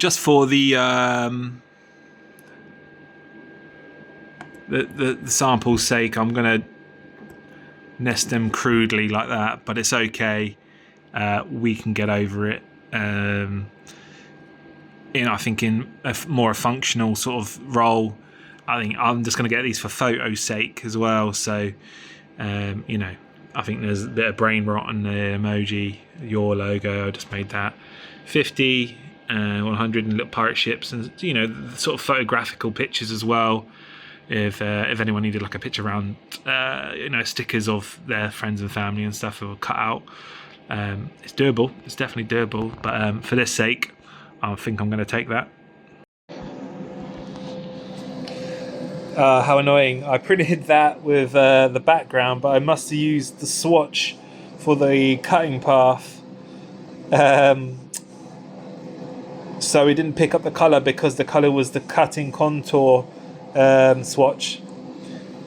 just for the sample's sake, I'm gonna nest them crudely like that, but it's okay. We can get over it. I think in a more functional sort of role, I think I'm just going to get these for photo's sake as well. So, I think there's a bit of brain rot on the emoji, your logo. I just made that 50, 100 and little pirate ships, and sort of photographical pictures as well. If anyone needed like a picture around, stickers of their friends and family and stuff, or cut out. It's doable. It's definitely doable. But for this sake, I think I'm going to take that. How annoying. I printed that with the background, but I must have used the swatch for the cutting path. So it didn't pick up the colour because the colour was the cutting contour swatch.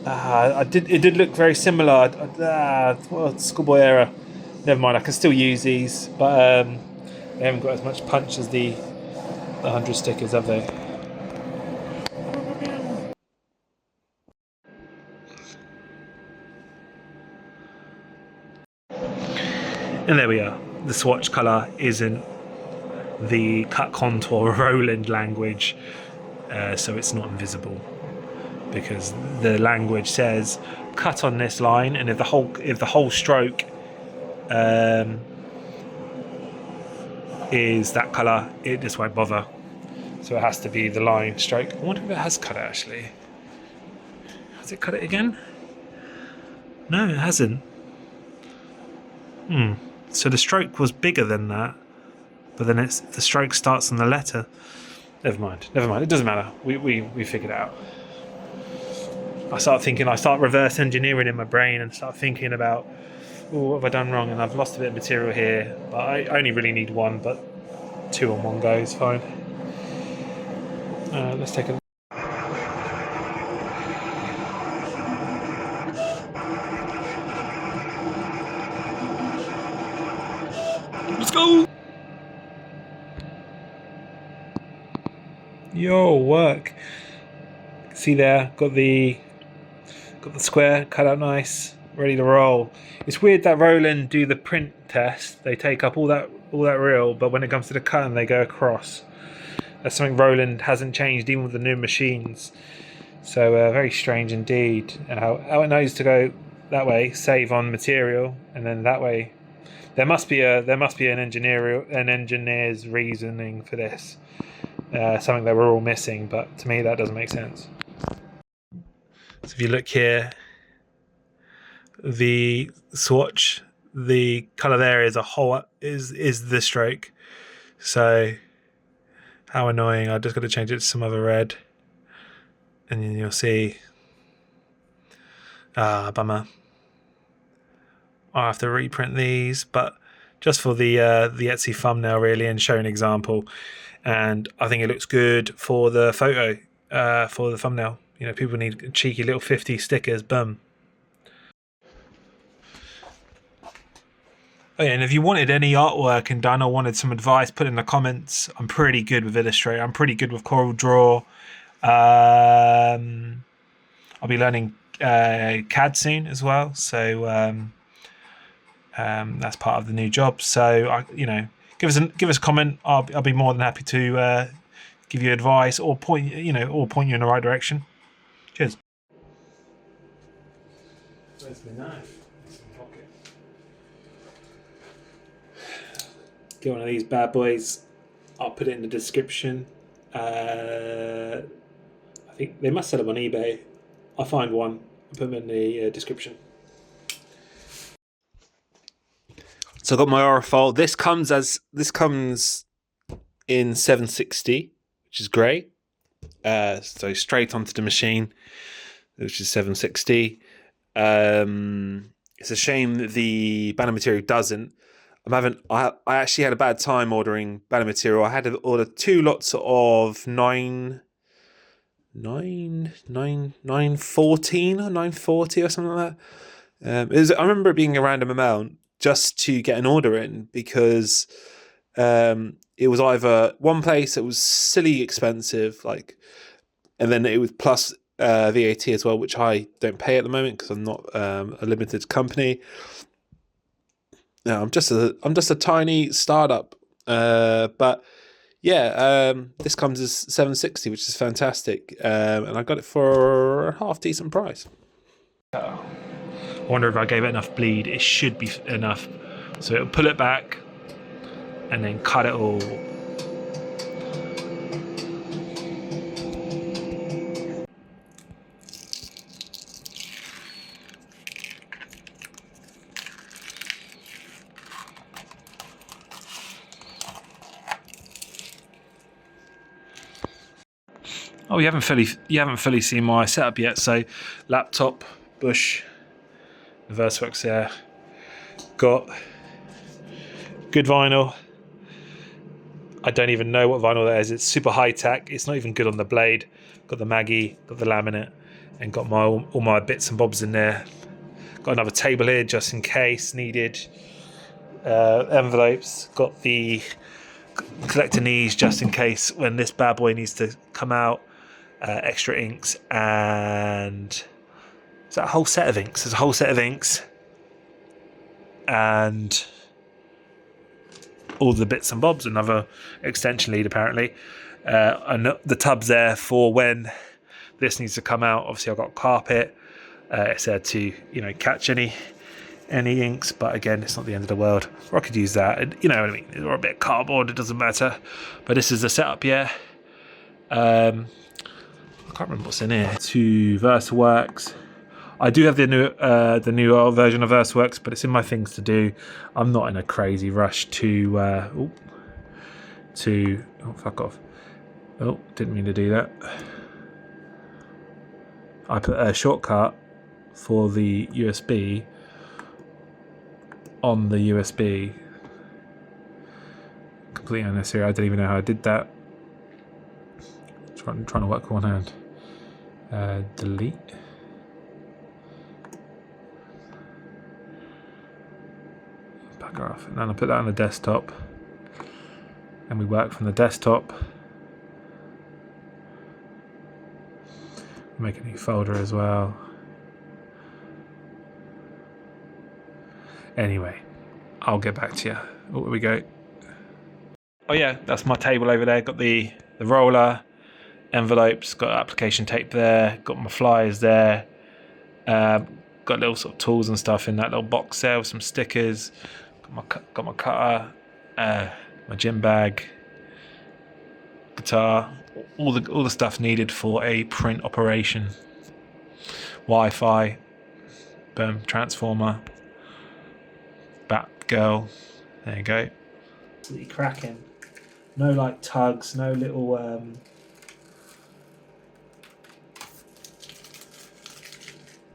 It did look very similar. Schoolboy error. Never mind, I can still use these, but they haven't got as much punch as the 100 stickers, have they? And there we are. The swatch colour isn't the cut contour Roland language, so it's not invisible, because the language says cut on this line, and if the whole stroke is that colour, it just won't bother. So it has to be the line stroke. I wonder if it has cut it actually. Has it cut it again? No, it hasn't. So the stroke was bigger than that, but then the stroke starts on the letter. Never mind. It doesn't matter. We figured it out. I start reverse engineering in my brain and start thinking about, what have I done wrong? And I've lost a bit of material here, but I only really need one, but 2 on one go is fine. Let's take a Let's go! Yo, work. See there, got the square cut out nice, ready to roll. It's weird that Roland do the print test. They take up all that reel, but when it comes to the cutting, they go across. That's something Roland hasn't changed even with the new machines. So very strange indeed. How it knows to go that way, save on material, and then that way. There must be an engineer's reasoning for this. Something that we're all missing, but to me that doesn't make sense. So if you look here, the swatch, the colour there is is the stroke. So how annoying! I just got to change it to some other red, and then you'll see. Bummer. I'll have to reprint these, but just for the Etsy thumbnail really, and show an example. And I think it looks good for the photo, for the thumbnail. People need cheeky little 50 stickers. Boom. Oh yeah, and if you wanted any artwork and done or wanted some advice, put in the comments. I'm pretty good with Illustrator. I'm pretty good with CorelDRAW. I'll be learning CAD soon as well. So that's part of the new job. So give us a comment. I'll be more than happy to give you advice or point you in the right direction. Cheers. Where's my knife? Get one of these bad boys. I'll put it in the description. I think they must sell them on eBay. I'll find one. I'll put them in the description. So I got my Aurifol. This comes in 760, which is great. So straight onto the machine, which is 760. It's a shame that the banner material doesn't. I actually had a bad time ordering banner material. I had to order 2 lots of 914 or 940 or something like that. I remember it being a random amount just to get an order in, because it was either one place that was silly expensive, like, and then it was plus VAT as well, which I don't pay at the moment because I'm not a limited company. No, I'm just a tiny startup, but yeah, this comes as $760, which is fantastic, and I got it for a half decent price. I wonder if I gave it enough bleed. It should be enough, so it'll pull it back and then cut it all. Oh, you haven't fully seen my setup yet. So, laptop, bush, the Versaworks there. Got good vinyl. I don't even know what vinyl that is. It's super high tech. It's not even good on the blade. Got the Maggie, got the laminate, and got all my bits and bobs in there. Got another table here just in case needed. Envelopes. Got the collector knees just in case when this bad boy needs to come out. Extra inks, and is that a whole set of inks? There's a whole set of inks and all the bits and bobs. Another extension lead apparently, and the tub's there for when this needs to come out. Obviously I've got carpet, it's there to catch any inks, but again, it's not the end of the world. Or I could use that, you know what I mean, or a bit of cardboard, it doesn't matter. But this is the setup, yeah. I can't remember what's in here. To Versaworks. I do have the new version of Versaworks, but it's in my things to do. I'm not in a crazy rush to fuck off. Oh, didn't mean to do that. I put a shortcut for the USB on the USB. Completely unnecessary. I don't even know how I did that. Trying to work with one hand. Delete. Back off. And then I put that on the desktop. And we work from the desktop. Make a new folder as well. Anyway, I'll get back to you. Oh, here we go. Oh yeah, that's my table over there. Got the roller, envelopes, got application tape there, got my flyers there, got little sort of tools and stuff in that little box there with some stickers. Got my cutter, my gym bag, guitar, all the stuff needed for a print operation. Wi-Fi, boom, transformer, bat girl. There you go. Absolutely cracking. No like tugs, no little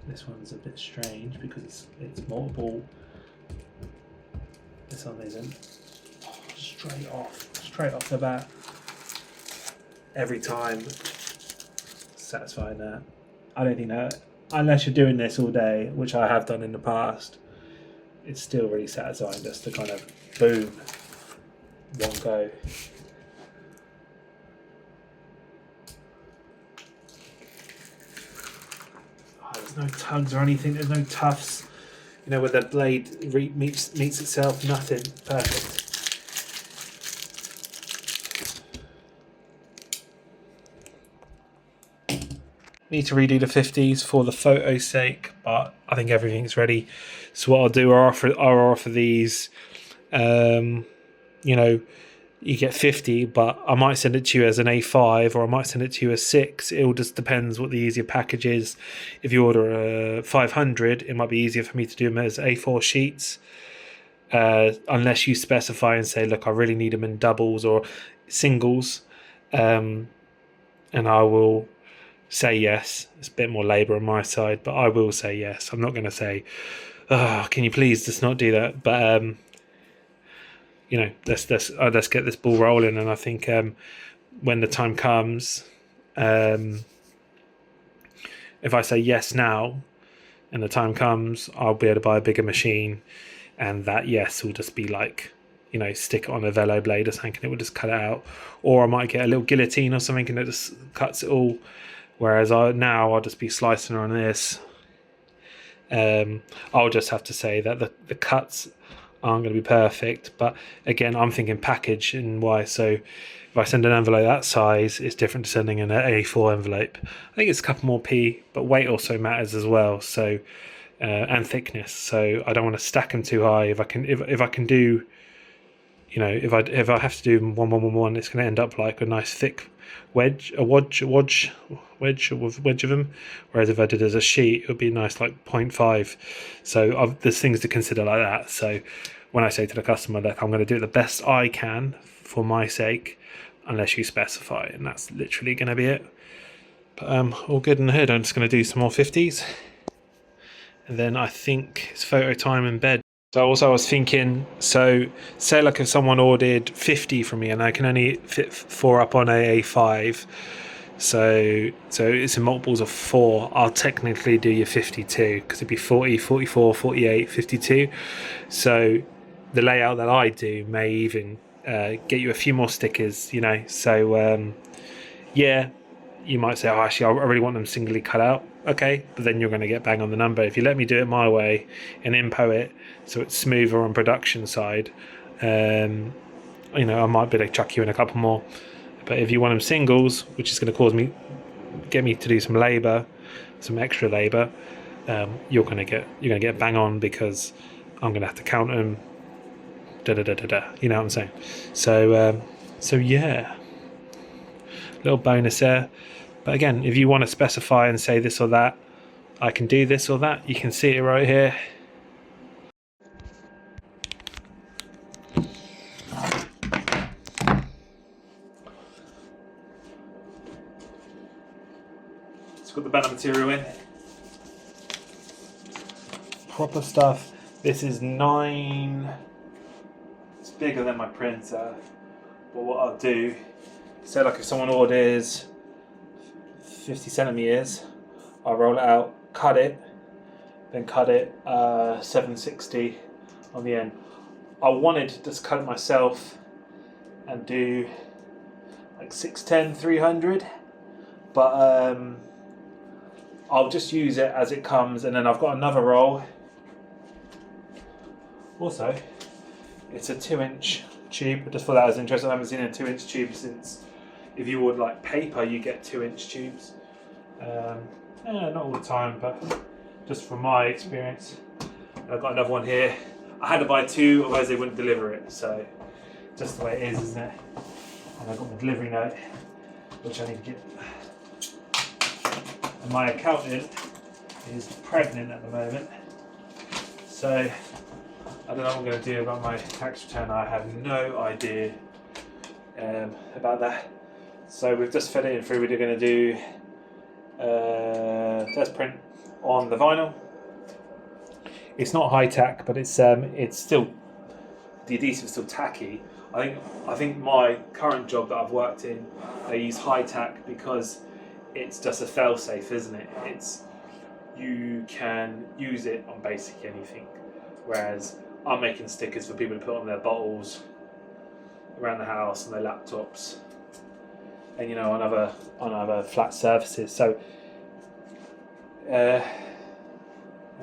this one's a bit strange because it's multiple. This one isn't. Oh, straight off the bat. Every time. Satisfying that. I don't think that, unless you're doing this all day, which I have done in the past, it's still really satisfying just to kind of boom, one go. Oh, there's no tugs or anything, there's no tufts, you know, where the blade meets itself, nothing. Perfect. Need to redo the 50s for the photo's sake, but I think everything's ready. So what I'll do, I'll offer these, you know, you get 50, but I might send it to you as an A5 or I might send it to you as 6. It all just depends what the easier package is. If you order a 500, it might be easier for me to do them as A4 sheets, unless you specify and say, look, I really need them in doubles or singles, and I will say yes. It's a bit more labour on my side, but I will say yes. I'm not going to say, oh, can you please just not do that? But you know, let's get this ball rolling. And I think when the time comes, if I say yes now, and the time comes, I'll be able to buy a bigger machine, and that yes will just be like you know, stick it on a velo blade or something and it will just cut it out, or I might get a little guillotine or something and it just cuts it all, whereas I'll just be slicing on this. I'll just have to say that the cuts aren't going to be perfect, but again, I'm thinking package and why. So if I send an envelope that size, it's different to sending an A4 envelope. I think it's a couple more p, but weight also matters as well. So and thickness. So I don't want to stack them too high. If I can do, you know, if I have to do 1, it's going to end up like a nice thick wedge of them. Whereas if I did it as a sheet, it would be nice like 0.5. So there's things to consider like that. So when I say to the customer, look, I'm going to do it the best I can for my sake, unless you specify, and that's literally going to be it. But all good in the hood. I'm just going to do some more 50s, and then I think it's photo time in bed. So also I was thinking, so say like if someone ordered 50 from me and I can only fit 4 up on a A5, so it's in multiples of 4, I'll technically do your 52, because it'd be 40, 44, 48, 52. So the layout that I do may even get you a few more stickers, you know. So yeah, you might say, oh, actually I really want them singly cut out. Okay, but then you're going to get bang on the number. If you let me do it my way and impo it so it's smoother on production side, you know, I might be able to chuck you in a couple more. But if you want them singles, which is going to get me to do some labor, some extra labor, you're going to get bang on, because I'm going to have to count them. You know what I'm saying? So yeah, little bonus there. But again, if you want to specify and say this or that, I can do this or that. You can see it right here. It's got the banner material in. Proper stuff. This is 9. It's bigger than my printer. But what I'll do, say like if someone orders 50 centimeters, I'll roll it out, cut it, then cut it 760 on the end. I wanted to just cut it myself and do like 610, 300, but I'll just use it as it comes. And then I've got another roll. Also, it's a 2-inch tube. I just thought that was interesting. I haven't seen a 2-inch tube since, if you would like paper, you get 2-inch tubes. Not all the time, but just from my experience. I've got another one here. I had to buy 2, otherwise they wouldn't deliver it. So just the way it is, isn't it? And I've got my delivery note, which I need to get. And my accountant is pregnant at the moment, so I don't know what I'm going to do about my tax return. I have no idea about that. So we've just fed it in through. We're going to do test print on the vinyl. It's not high tack, but it's still, the adhesive's still tacky. I think my current job that I've worked in, they use high tack because it's just a fail safe, isn't it? You can use it on basically anything. Whereas I'm making stickers for people to put on their bottles around the house and their laptops, and you know, on other flat surfaces. So and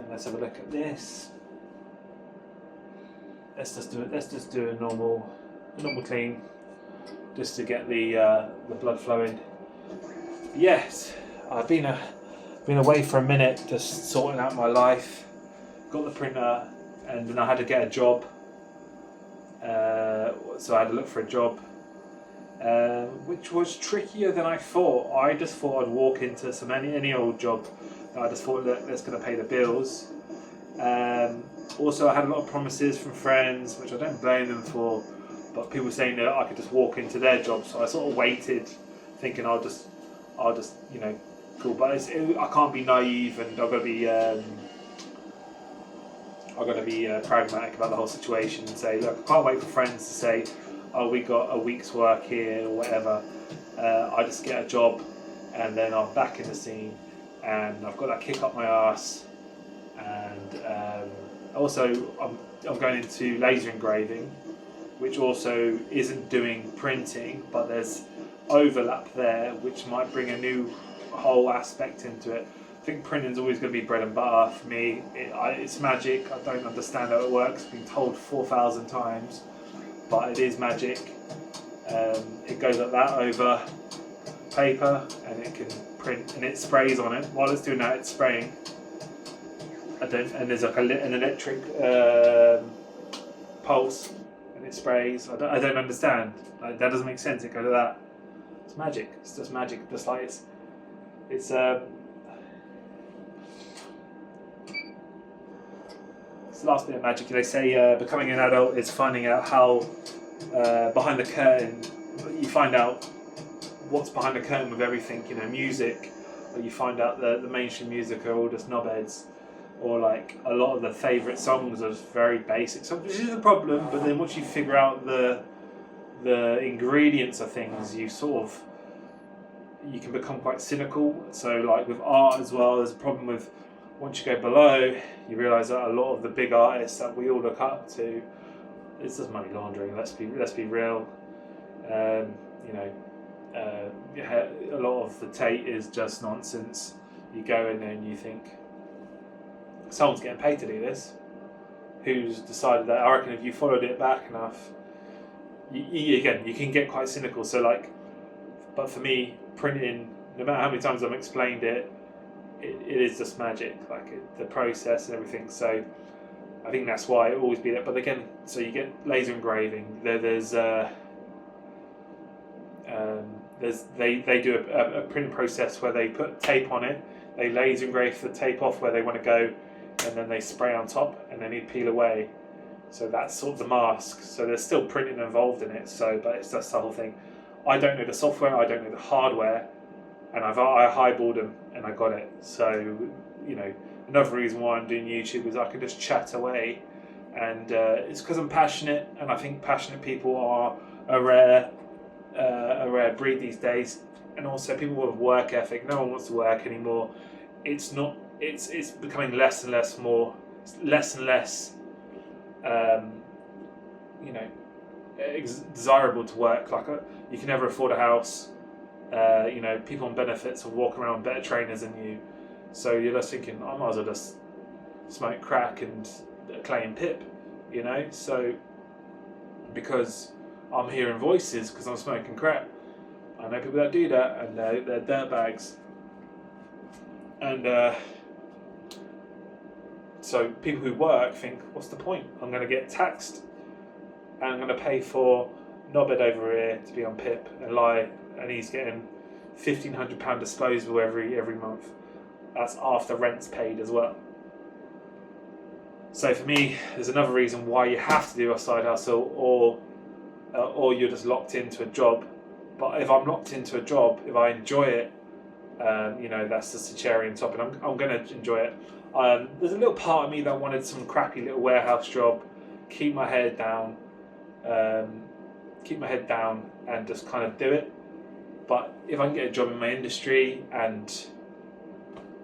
let's have a look at this. Let's just do a normal clean, just to get the blood flowing. Yes, I've been away for a minute, just sorting out my life. Got the printer, and then I had to get a job. So I had to look for a job, which was trickier than I thought. I just thought I'd walk into any old job. I just thought, look, that's going to pay the bills. Also, I had a lot of promises from friends, which I don't blame them for, but people saying that I could just walk into their job. So I sort of waited, thinking I'll just you know, cool. But I can't be naive, and I've got to be pragmatic about the whole situation and say, look, I can't wait for friends to say, oh, we got a week's work here or whatever. I just get a job, and then I'm back in the scene, and I've got that kick up my arse. And also, I'm going into laser engraving, which also isn't doing printing, but there's overlap there, which might bring a new whole aspect into it. I think printing's always going to be bread and butter for me. It's magic. I don't understand how it works. I've been told 4,000 times, but it is magic. It goes like that over paper, and it can print, and it sprays on it. While it's doing that, it's spraying. And there's like an electric pulse, and it sprays. I don't understand. Like, that doesn't make sense. It goes like that. It's magic. It's just magic. Just like it's the last bit of magic. They say becoming an adult is finding out how behind the curtain, you find out what's behind the curtain with everything. You know, music. Or you find out the mainstream music are all just knobheads, or like a lot of the favourite songs are very basic. So this is a problem. But then once you figure out the ingredients of things, you can become quite cynical. So like with art as well, there's a problem with, once you go below, you realise that a lot of the big artists that we all look up to, it's just money laundering. Let's be real. You know, a lot of the Tate is just nonsense. You go in there and you think, someone's getting paid to do this. Who's decided that? I reckon if you followed it back enough, you can get quite cynical. So like, but for me, printing, no matter how many times I've explained it, it is just magic, like the process and everything. So I think that's why it always be there. But again, so you get laser engraving. There's they do a printing process where they put tape on it, they laser engrave the tape off where they want to go, and then they spray on top, and then you peel away. So that's sort of the mask. So there's still printing involved in it. So, but it's just the whole thing. I don't know the software, I don't know the hardware, and I highballed them and I got it. So, you know, another reason why I'm doing YouTube is I can just chat away, and it's because I'm passionate, and I think passionate people are a rare breed these days. And also people with work ethic. No one wants to work anymore. It's becoming less and less you know, desirable to work. Like you can never afford a house. You know, people on benefits will walk around better trainers than you. So you're just thinking, I might as well just smoke crack and claim pip. You know, so because I'm hearing voices because I'm smoking crack. I know people that do that, and they're dirtbags. And so people who work think, what's the point? I'm going to get taxed, and I'm going to pay for knobhead over here to be on PIP and lie, and he's getting £1,500 disposable every month. That's after rent's paid as well. So for me, there's another reason why you have to do a side hustle, or you're just locked into a job. But if I'm locked into a job, if I enjoy it, you know, that's just a cherry on top, and I'm going to enjoy it. There's a little part of me that wanted some crappy little warehouse job, keep my head down, and just kind of do it. But if I can get a job in my industry, and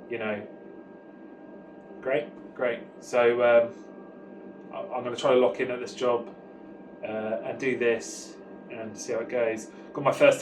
you know, great. So I'm going to try to lock in at this job and do this and see how it goes. Got my first